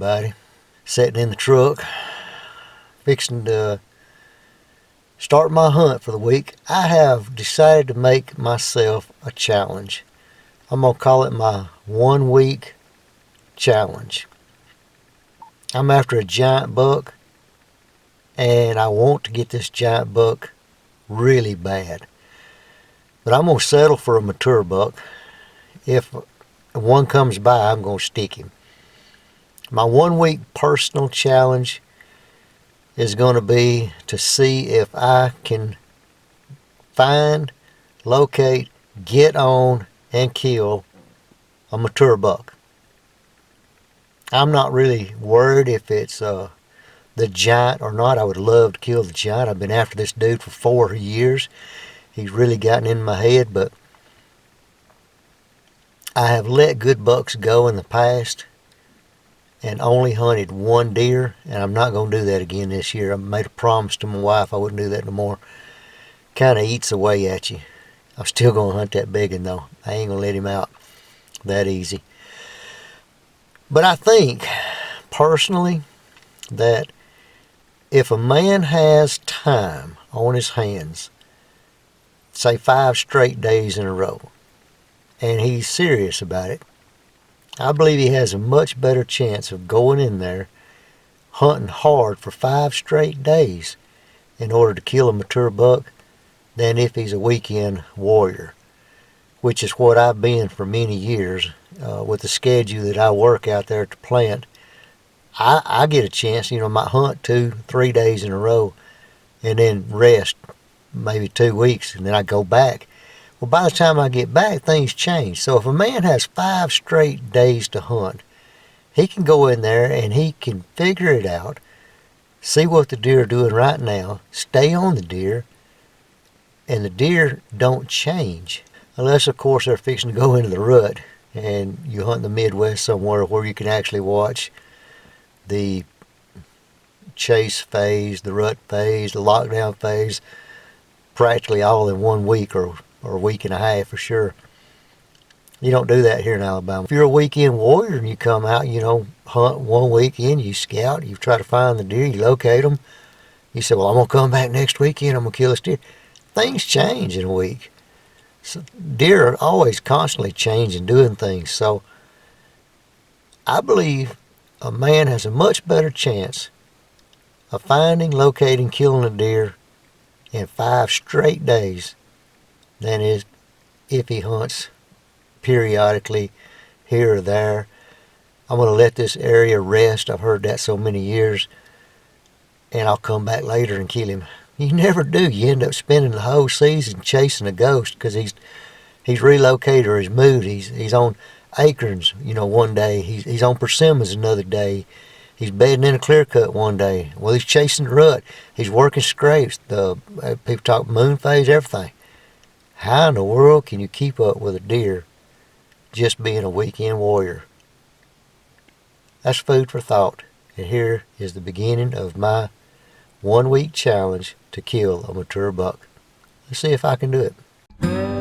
everybody. Sitting in the truck, fixing to start my hunt for the week. I have decided to make myself a challenge. I'm going to call it my 1 week challenge. I'm after a giant buck, and I want to get this giant buck really bad. But I'm going to settle for a mature buck. If one comes by, I'm going to stick him. My 1 week personal challenge is going to be to see if I can find, locate, get on, and kill a mature buck. I'm not really worried if it's the giant or not. I would love to kill the giant. I've been after this dude for 4 years. He's really gotten in my head, but I have let good bucks go in the past and only hunted 1 deer, and I'm not going to do that again this year. I made a promise to my wife I wouldn't do that no more. Kind of eats away at you. I'm still going to hunt that big one, though. I ain't going to let him out that easy. But I think, personally, that if a man has time on his hands, say 5 straight days in a row, and he's serious about it, I believe he has a much better chance of going in there hunting hard for 5 straight days in order to kill a mature buck than if he's a weekend warrior, which is what I've been for many years. With the schedule that I work out there at the plant, I get a chance, I might hunt 2-3 days in a row and then rest maybe 2 weeks, and then I go back. Well, by the time I get back, things change. So if a man has 5 straight days to hunt, he can go in there and he can figure it out, see what the deer are doing right now, stay on the deer, and the deer don't change. Unless, of course, they're fixing to go into the rut, and you hunt in the Midwest somewhere where you can actually watch the chase phase, the rut phase, the lockdown phase, practically all in 1 week or a week and a half for sure. You don't do that here in Alabama. If you're a weekend warrior and you come out, hunt 1 weekend, you scout, you try to find the deer, you locate them. You say, well, I'm going to come back next weekend, I'm going to kill this deer. Things change in a week. So deer are always constantly changing, doing things. So I believe a man has a much better chance of finding, locating, killing a deer in 5 straight days than is if he hunts periodically here or there. I'm going to let this area rest. I've heard that so many years, and I'll come back later and kill him. You never do. You end up spending the whole season chasing a ghost because he's relocated or he's moved. He's on acorns, one day. He's on persimmons another day. He's bedding in a clear cut one day. Well, he's chasing the rut. He's working scrapes. People talk moon phase, everything. How in the world can you keep up with a deer just being a weekend warrior? That's food for thought. And here is the beginning of my 1 week challenge to kill a mature buck. Let's see if I can do it.